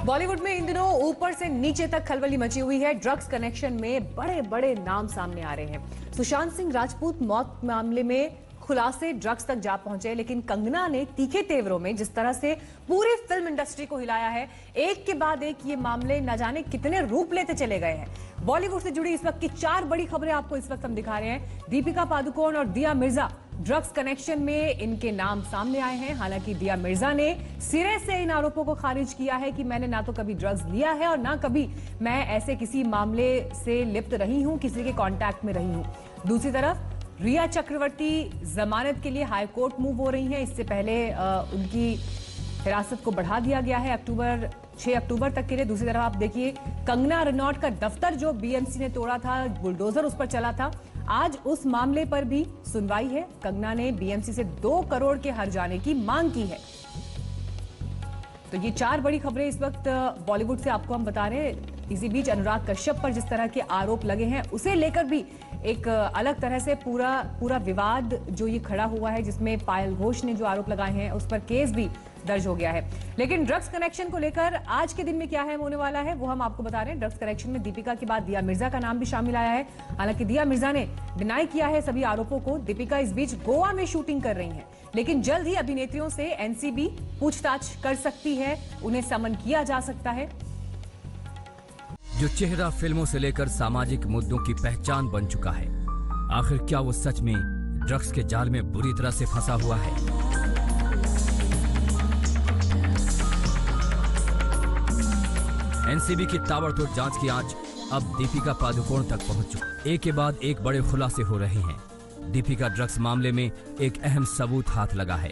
बॉलीवुड में इन दिनों ऊपर से नीचे तक खलबली मची हुई है। ड्रग्स कनेक्शन में बड़े बड़े नाम सामने आ रहे हैं। सुशांत सिंह राजपूत मौत मामले में खुलासे ड्रग्स तक जा पहुंचे, लेकिन कंगना ने तीखे तेवरों में जिस तरह से पूरी फिल्म इंडस्ट्री को हिलाया है, एक के बाद एक ये मामले न जाने कितने रूप लेते चले गए हैं। बॉलीवुड से जुड़ी इस वक्त की 4 बड़ी खबरें आपको इस वक्त हम दिखा रहे हैं। दीपिका पादुकोण और दिया मिर्जा ड्रग्स कनेक्शन में इनके नाम सामने आए हैं। हालांकि दिया मिर्जा ने सिरे से इन आरोपों को खारिज किया है कि मैंने ना तो कभी ड्रग्स लिया है और ना कभी मैं ऐसे किसी मामले से लिप्त रही हूं, किसी के कांटेक्ट में रही हूं। दूसरी तरफ रिया चक्रवर्ती जमानत के लिए हाई कोर्ट मूव हो रही हैं। इससे पहले उनकी हिरासत को बढ़ा दिया गया है 6 अक्टूबर तक के लिए। दूसरी तरफ आप देखिए, कंगना रनौट का दफ्तर जो बीएमसी ने तोड़ा था, बुलडोजर उस पर चला था, आज उस मामले पर भी सुनवाई है। कंगना ने बीएमसी से 2 करोड़ के हर्जाने की मांग की है। तो ये 4 बड़ी खबरें इस वक्त बॉलीवुड से आपको हम बता रहे हैं। इसी बीच अनुराग कश्यप पर जिस तरह के आरोप लगे हैं, उसे लेकर भी एक अलग तरह से पूरा विवाद जो ये खड़ा हुआ है, जिसमें पायल घोष ने जो आरोप लगाए हैं उस पर केस भी दर्ज हो गया है। लेकिन ड्रग्स कनेक्शन को लेकर आज के दिन में क्या है होने वाला है, वो हम आपको बता रहे हैं। ड्रग्स कनेक्शन में दीपिका के बाद दिया मिर्जा का नाम भी शामिल आया है। हालांकि दिया मिर्जा ने डिनाई किया है सभी आरोपों को। दीपिका इस बीच गोवा में शूटिंग कर रही हैं, लेकिन जल्द ही अभिनेत्रियों से एनसीबी पूछताछ कर सकती है, उन्हें समन किया जा सकता है। जो चेहरा फिल्मों से लेकर सामाजिक मुद्दों की पहचान बन चुका है, आखिर क्या वो सच में ड्रग्स के जाल में बुरी तरह से फंसा हुआ है? एनसीबी की ताबड़तोड़ जांच की आंच अब दीपिका पादुकोण तक पहुंच चुकी। एक के बाद एक बड़े खुलासे हो रहे हैं। दीपिका ड्रग्स मामले में एक अहम सबूत हाथ लगा है।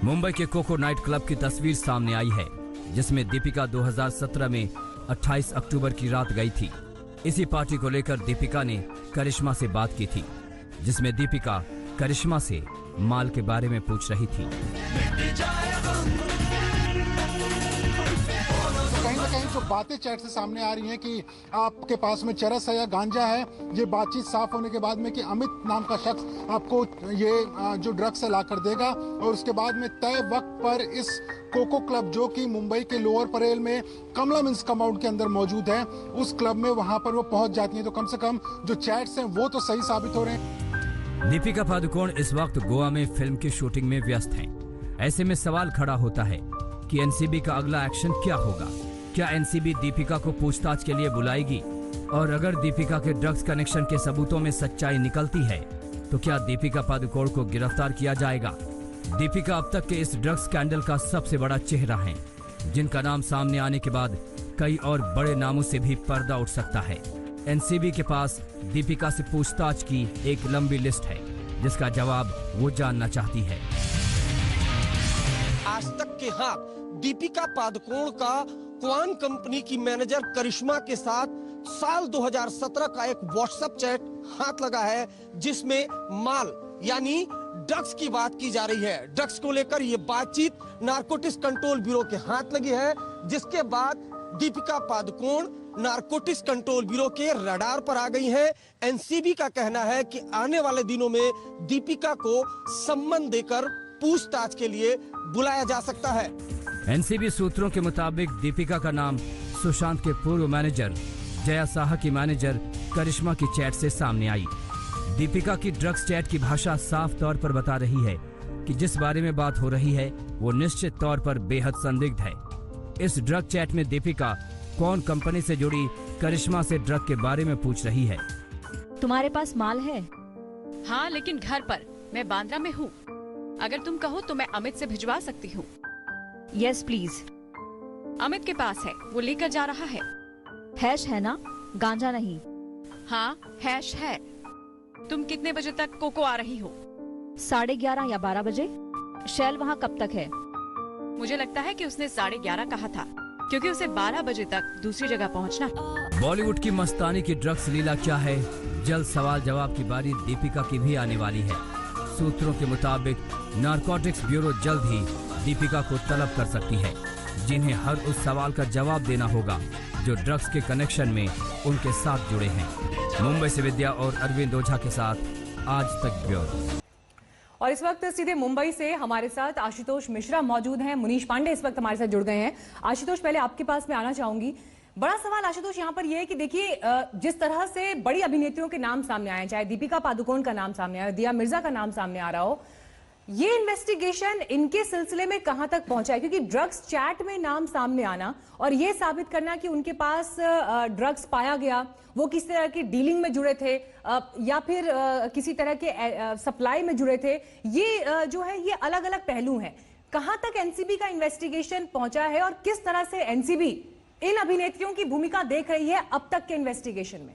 मुंबई के कोको नाइट क्लब की तस्वीर सामने आई है, जिसमें दीपिका 2017 में 28 अक्टूबर की रात गई थी। इसी पार्टी को लेकर दीपिका ने करिश्मा से बात की थी, जिसमें दीपिका करिश्मा से माल के बारे में पूछ रही थी। कहीं ना कहीं जो बातें चैट से सामने आ रही हैं कि आपके पास में चरस है या गांजा है, ये बातचीत साफ होने के बाद में कि अमित नाम का शख्स आपको ये जो ड्रग्स ला कर देगा, और उसके बाद में तय वक्त पर इस कोको क्लब जो कि मुंबई के लोअर परेल में कमला मिन्स कंपाउंड के अंदर मौजूद है, उस क्लब में वहां पर वो पहुंच जाती हैं। तो कम से कम जो चैट्स हैं वो तो सही साबित हो रहे हैं। दीपिका पादुकोण इस वक्त गोवा में फिल्म की शूटिंग में व्यस्त हैं। ऐसे में सवाल खड़ा होता है कि एनसीबी का अगला एक्शन क्या होगा? क्या एनसीबी दीपिका को पूछताछ के लिए बुलाएगी? और अगर दीपिका के ड्रग्स कनेक्शन के सबूतों में सच्चाई निकलती है, तो क्या दीपिका पादुकोण को गिरफ्तार किया जाएगा? दीपिका अब तक के इस ड्रग्स स्कैंडल का सबसे बड़ा चेहरा है, जिनका नाम सामने आने के बाद कई और बड़े नामों से भी पर्दा उठ सकता है। एनसीबी के पास दीपिका से पूछताछ की एक लंबी लिस्ट है, जिसका जवाब वो जानना चाहती है। आज तक के हाथ दीपिका पादुकोण का क्वान कंपनी की मैनेजर करिश्मा के साथ साल 2017 का एक व्हाट्सएप चैट हाथ लगा है, जिसमें माल यानी ड्रग्स की बात की जा रही है। ड्रग्स को लेकर ये बातचीत नारकोटिक्स कंट्रोल ब्यूरो के हाथ लगी है, जिसके बाद Deepika Padukone narcotics control bureau के रडार पर आ गई हैं। एनसीबी का कहना है कि आने वाले दिनों में दीपिका को सम्मन देकर पूछताछ के लिए बुलाया जा सकता है। एनसीबी सूत्रों के मुताबिक दीपिका का नाम सुशांत के पूर्व मैनेजर जया साहा की मैनेजर करिश्मा की चैट से सामने आई। दीपिका की ड्रग्स चैट की भाषा साफ तौर पर बता रही है कि जिस बारे में बात हो रही है वो निश्चित तौर पर बेहद संदिग्ध है। इस ड्रग चैट में दीपिका कौन कंपनी से जुड़ी करिश्मा से ड्रग के बारे में पूछ रही है। तुम्हारे पास माल है? हाँ, लेकिन घर पर। मैं बांद्रा में हूँ। अगर तुम कहो तो मैं अमित से भिजवा सकती हूँ। Yes please. अमित के पास है, वो लेकर जा रहा है। हैश है ना, गांजा नहीं? हाँ, हैश है। तुम कितने बजे तक कोको आ रही हो? 11:30 या 12 बजे। शैल वहाँ कब तक है? मुझे लगता है कि उसने 11:30 कहा था, क्योंकि उसे 12 बजे तक दूसरी जगह पहुँचना। बॉलीवुड की मस्तानी की ड्रग्स लीला क्या है? जल्द सवाल जवाब की बारी दीपिका की भी आने वाली है। सूत्रों के मुताबिक नारकोटिक्स ब्यूरो जल्द ही दीपिका को तलब कर सकती है, जिन्हें हर उस सवाल का जवाब देना होगा जो ड्रग्स के कनेक्शन में उनके साथ जुड़े हैं। मुंबई से विद्या और अरविंद ओझा के साथ आज तक ब्यूरो। और इस वक्त सीधे मुंबई से हमारे साथ आशुतोष मिश्रा मौजूद हैं। मुनीश पांडे इस वक्त हमारे साथ जुड़ गए हैं। आशुतोष, पहले आपके पास मैं आना चाहूंगी। बड़ा सवाल आशुतोष यहाँ पर यह है कि देखिए, जिस तरह से बड़ी अभिनेत्रियों के नाम सामने आए, चाहे दीपिका पादुकोण का नाम सामने आया, दिया मिर्जा का नाम सामने आ रहा हो, ये इन्वेस्टिगेशन इनके सिलसिले में कहां तक पहुंचा है? क्योंकि ड्रग्स चैट में नाम सामने आना और ये साबित करना कि उनके पास ड्रग्स पाया गया, वो किस तरह की डीलिंग में जुड़े थे या फिर किसी तरह के सप्लाई में जुड़े थे, ये जो है ये अलग अलग पहलू हैं। कहां तक एनसीबी का इन्वेस्टिगेशन पहुंचा है और किस तरह से एनसीबी इन अभिनेत्रियों की भूमिका देख रही है अब तक के इन्वेस्टिगेशन में?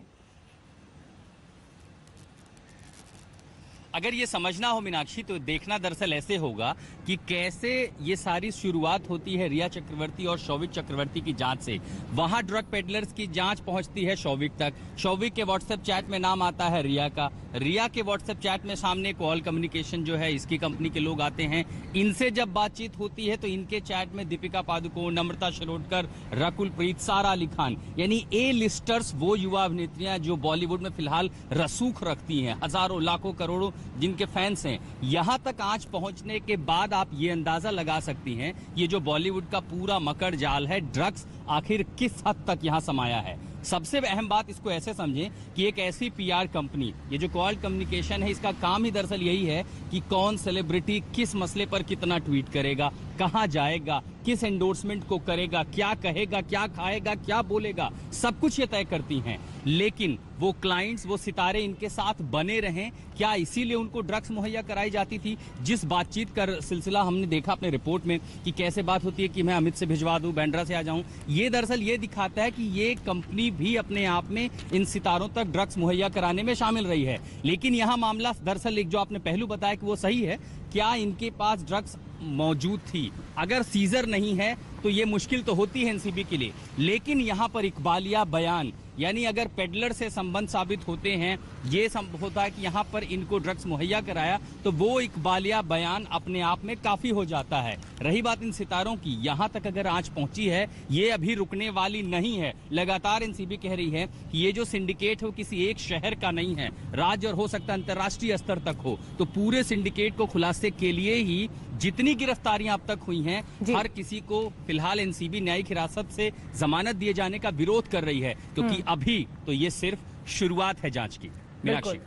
अगर ये समझना हो मीनाक्षी, तो देखना दरअसल ऐसे होगा कि कैसे ये सारी शुरुआत होती है रिया चक्रवर्ती और शौविक चक्रवर्ती की जांच से। वहां ड्रग पेडलर्स की जांच पहुंचती है शौविक तक। शौविक के व्हाट्सएप चैट में नाम आता है रिया का। रिया के व्हाट्सएप चैट में सामने कॉल कम्युनिकेशन जो है इसकी कंपनी के लोग आते हैं। इनसे जब बातचीत होती है तो इनके चैट में दीपिका पादुकोण, नम्रता शिरोडकर, रकुल प्रीत, सारा अली खान, यानी ए लिस्टर्स, वो युवा अभिनेत्रियां जो बॉलीवुड में फिलहाल रसूख रखती हैं, हजारों लाखों करोड़ों जिनके फैंस हैं, यहां तक आज पहुंचने के बाद आप ये अंदाजा लगा सकती हैं ये जो बॉलीवुड का पूरा मकड़ जाल है, ड्रग्स आखिर किस हद तक यहां समाया है। सबसे अहम बात इसको ऐसे समझें कि एक ऐसी पीआर कंपनी, ये जो कॉल कम्युनिकेशन है, इसका काम ही दरअसल यही है कि कौन सेलिब्रिटी किस मसले पर कितना ट्वीट करेगा, कहां जाएगा, किस एंडोर्समेंट को करेगा, क्या कहेगा, क्या खाएगा, क्या बोलेगा, सब कुछ ये तय करती हैं। लेकिन वो क्लाइंट्स, वो सितारे इनके साथ बने रहें, क्या इसीलिए उनको ड्रग्स मुहैया कराई जाती थी? जिस बातचीत का सिलसिला हमने देखा अपने रिपोर्ट में कि कैसे बात होती है कि मैं अमित से भिजवा दूं, बैंड्रा से आ जाऊं, ये दरअसल ये दिखाता है कि ये कंपनी भी अपने आप में इन सितारों तक ड्रग्स मुहैया कराने में शामिल रही है। लेकिन यहाँ मामला दरअसल एक जो आपने पहलू बताया कि वो सही है, क्या इनके पास ड्रग्स मौजूद थी? अगर सीजर नहीं है तो ये मुश्किल तो होती है एनसीबी के लिए, लेकिन यहाँ पर इकबालिया बयान, यानी अगर पेडलर से संबंध साबित होते हैं, ये होता है कि यहाँ पर इनको ड्रग्स मुहैया कराया, तो वो इकबालिया बयान अपने आप में काफी हो जाता है। रही बात इन सितारों की, यहाँ तक अगर आंच पहुंची है, ये अभी रुकने वाली नहीं है। लगातार एनसीबी कह रही है कि ये जो सिंडिकेट है वो किसी एक शहर का नहीं है, राज्य और हो सकता है अंतर्राष्ट्रीय स्तर तक हो। तो पूरे सिंडिकेट को खुलासे के लिए ही जितनी गिरफ्तारियां अब तक हुई हैं, हर किसी को फिलहाल एनसीबी न्यायिक हिरासत से जमानत दिए जाने का विरोध कर रही है, क्योंकि अभी तो ये सिर्फ शुरुआत है जांच की। मीनाक्षी,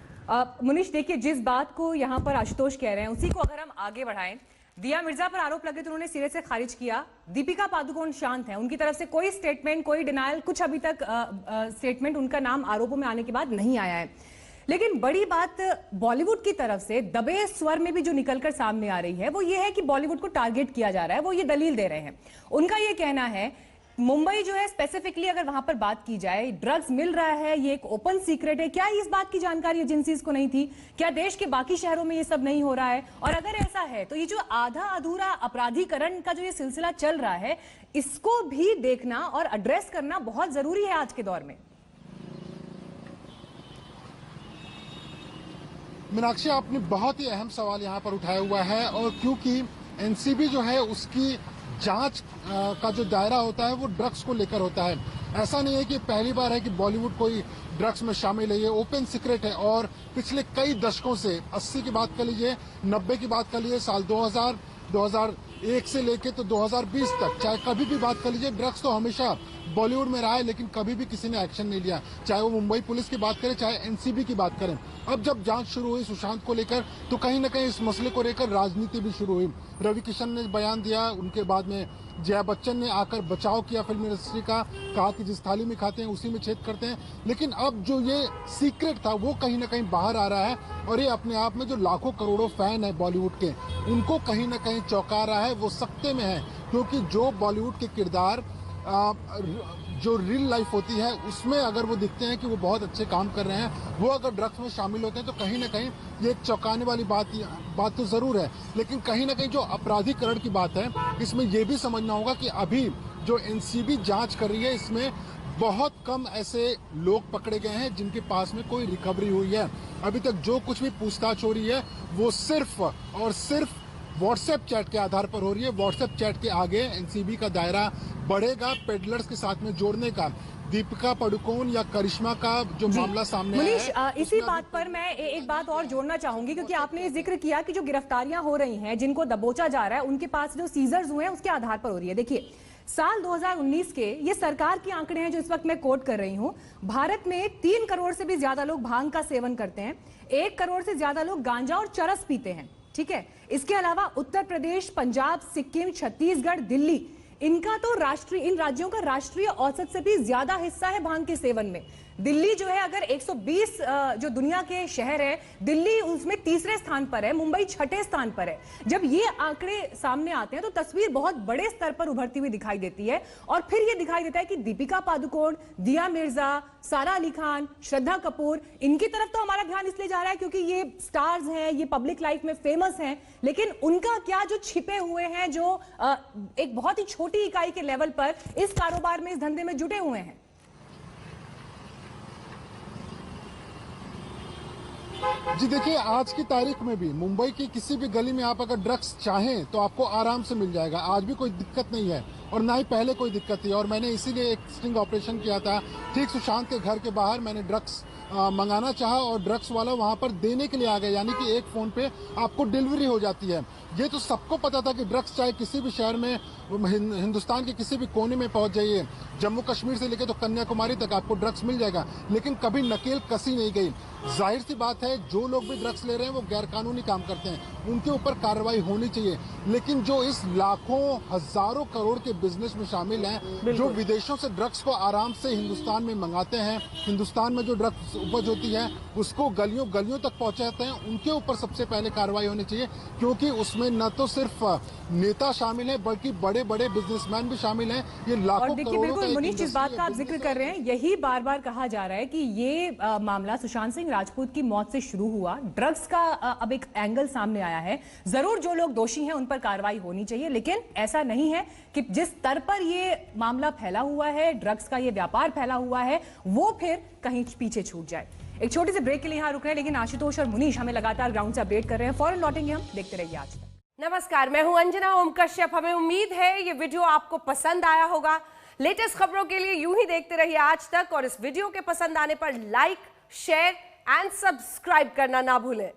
मुनीश, देखिए, जिस बात को यहाँ पर आशुतोष कह रहे हैं उसी को अगर हम आगे बढ़ाएं, दिया मिर्जा पर आरोप लगे तो उन्होंने सिरे से खारिज किया। दीपिका पादुकोण शांत हैं, उनकी तरफ से कोई स्टेटमेंट, कोई डिनायल, कुछ अभी तक स्टेटमेंट उनका नाम आरोपों में आने के बाद नहीं आया है। लेकिन बड़ी बात बॉलीवुड की तरफ से दबे स्वर में भी जो निकलकर सामने आ रही है वो ये है कि बॉलीवुड को टारगेट किया जा रहा है। वो ये दलील दे रहे हैं, उनका ये कहना है मुंबई जो है स्पेसिफिकली, अगर वहां पर बात की जाए, ड्रग्स मिल रहा है, ये एक ओपन सीक्रेट है। क्या इस बात की जानकारी एजेंसीज को नहीं थी? क्या देश के बाकी शहरों में ये सब नहीं हो रहा है? और अगर ऐसा है तो ये जो आधा अधूरा अपराधीकरण का जो ये सिलसिला चल रहा है, इसको भी देखना और एड्रेस करना बहुत जरूरी है आज के दौर में। मीनाक्षी, आपने बहुत ही अहम सवाल यहाँ पर उठाया हुआ है, और क्योंकि एनसीबी जो है उसकी जांच का जो दायरा होता है वो ड्रग्स को लेकर होता है। ऐसा नहीं है कि पहली बार है कि बॉलीवुड कोई ड्रग्स में शामिल है, ये ओपन सीक्रेट है। और पिछले कई दशकों से, 80 की बात कर लीजिए, 90 की बात कर लीजिए, साल 2000, 2001 से लेके तो 2020 तक, चाहे कभी भी बात कर लीजिए, ड्रग्स तो हमेशा बॉलीवुड में रहा है, लेकिन कभी भी किसी ने एक्शन नहीं लिया। चाहे वो मुंबई पुलिस की बात करें, चाहे एनसीबी की बात करें। अब जब जांच शुरू हुई सुशांत को लेकर, तो कहीं ना कहीं इस मसले को लेकर राजनीति भी शुरू हुई। रवि किशन ने बयान दिया, उनके बाद में जया बच्चन ने आकर बचाव किया फिल्म इंडस्ट्री का, कहा कि जिस थाली में खाते हैं उसी में छेद करते हैं। लेकिन अब जो ये सीक्रेट था वो कहीं ना कहीं बाहर आ रहा है, और ये अपने आप में जो लाखों करोड़ों फैन है बॉलीवुड के, उनको कहीं ना कहीं चौंका रहा है। वो सकते में है, क्योंकि जो बॉलीवुड के किरदार जो रियल लाइफ होती है उसमें अगर वो दिखते हैं कि वो बहुत अच्छे काम कर रहे हैं, वो अगर ड्रग्स में शामिल होते हैं, तो कहीं ना कहीं ये एक चौंकाने वाली बात तो जरूर है। लेकिन कहीं ना कहीं जो अपराधीकरण की बात है, इसमें ये भी समझना होगा कि अभी जो एनसीबी जांच कर रही है, इसमें बहुत कम ऐसे लोग पकड़े गए हैं जिनके पास में कोई रिकवरी हुई है। अभी तक जो कुछ भी पूछताछ हो रही है वो सिर्फ और सिर्फ व्हाट्सएप चैट के आधार पर हो रही है। व्हाट्सएप चैट के आगे एनसीबी का दायरा बढ़ेगा पेडलर्स के साथ में जोड़ने का। दीपिका पादुकोण या करिश्मा का जो मामला सामने आया मनीष, है, इसी बात पर मैं एक बात और जोड़ना चाहूंगी, क्योंकि आपने ये जिक्र किया कि जो गिरफ्तारियां हो रही हैं, जिनको दबोचा जा रहा है, उनके पास जो सीजर्स हुए हैं उसके आधार पर हो रही है। देखिए, साल 2019 के ये सरकार के आंकड़े हैं जो इस वक्त मैं कोट कर रही हूं। भारत में 3 करोड़ से भी ज्यादा लोग भांग का सेवन करते हैं, 1 करोड़ से ज्यादा लोग गांजा और चरस पीते हैं, ठीक है। इसके अलावा उत्तर प्रदेश, पंजाब, सिक्किम, छत्तीसगढ़, दिल्ली, इनका तो इन राज्यों का राष्ट्रीय औसत से भी ज्यादा हिस्सा है भांग के सेवन में। दिल्ली जो है, अगर 120 जो दुनिया के शहर है, दिल्ली उसमें तीसरे स्थान पर है, मुंबई छठे स्थान पर है। जब ये आंकड़े सामने आते हैं तो तस्वीर बहुत बड़े स्तर पर उभरती हुई दिखाई देती है। और फिर ये दिखाई देता है कि दीपिका पादुकोण, दिया मिर्जा, सारा अली खान, श्रद्धा कपूर, इनकी तरफ तो हमारा ध्यान इसलिए जा रहा है क्योंकि ये स्टार्स हैं, ये पब्लिक लाइफ में फेमस हैं, लेकिन उनका क्या जो छिपे हुए हैं, जो एक बहुत ही छोटी इकाई के लेवल पर इस कारोबार में, इस धंधे में जुटे हुए हैं। जी देखिए, आज की तारीख में भी मुंबई की किसी भी गली में आप अगर ड्रग्स चाहें तो आपको आराम से मिल जाएगा। आज भी कोई दिक्कत नहीं है और ना ही पहले कोई दिक्कत थी। और मैंने इसीलिए एक स्टिंग ऑपरेशन किया था, ठीक सुशांत के घर के बाहर मैंने ड्रग्स मंगाना चाहा और ड्रग्स वाला वहां पर देने के लिए आ गया, यानी कि एक फोन पे आपको डिलीवरी हो जाती है। ये तो सबको पता था कि ड्रग्स चाहे किसी भी शहर में, हिंदुस्तान के किसी भी कोने में पहुंच जाइए, जम्मू कश्मीर से लेकर तो कन्याकुमारी तक आपको ड्रग्स मिल जाएगा, लेकिन कभी नकेल कसी नहीं गई। जाहिर सी बात है, जो लोग भी ड्रग्स ले रहे हैं वो गैरकानूनी काम करते हैं, उनके ऊपर कार्रवाई होनी चाहिए। लेकिन जो इस लाखों हजारों करोड़ के बिजनेस में शामिल हैं, जो विदेशों से ड्रग्स को आराम से हिंदुस्तान में मंगाते हैं, हिंदुस्तान में जो ड्रग्स उपज होती है उसको गलियों गलियों तक पहुंचाते हैं, उनके ऊपर सबसे पहले कार्रवाई होनी चाहिए। क्योंकि उसमें न तो सिर्फ नेता शामिल है बल्कि बड़े बड़े बिजनेसमैन भी शामिल हैं। ये लाखों करोड़ों बिल्कुल मनीष, जिस बात का आप जिक्र कर रहे हैं, यही बार बार कहा जा रहा है कि ये मामला सुशांत सिंह राजपूत की मौत से शुरू हुआ, ड्रग्स का अब एक एंगल सामने आया है। जरूर जो लोग दोषी हैं उन पर कार्रवाई होनी चाहिए, लेकिन ऐसा नहीं है कि जिस स्तर पर ये मामला फैला हुआ है, ड्रग्स का ये व्यापार फैला हुआ है, वो फिर कहीं पीछे छूट जाए। एक छोटे से ब्रेक के लिए यहां रुक रहे हैं, लेकिन आशुतोष और मुनीष हमें लगातार ग्राउंड से अपडेट कर रहे हैं। फौरन लौटेंगे हम, देखते रहिए आज तक। नमस्कार, मैं हूं अंजना ओम कश्यप। हमें उम्मीद है ये वीडियो आपको पसंद आया होगा। लेटेस्ट खबरों के लिए यूं ही देखते रहिए आज तक, और इस वीडियो के पसंद आने पर लाइक, शेयर एंड सब्सक्राइब करना ना भूलें।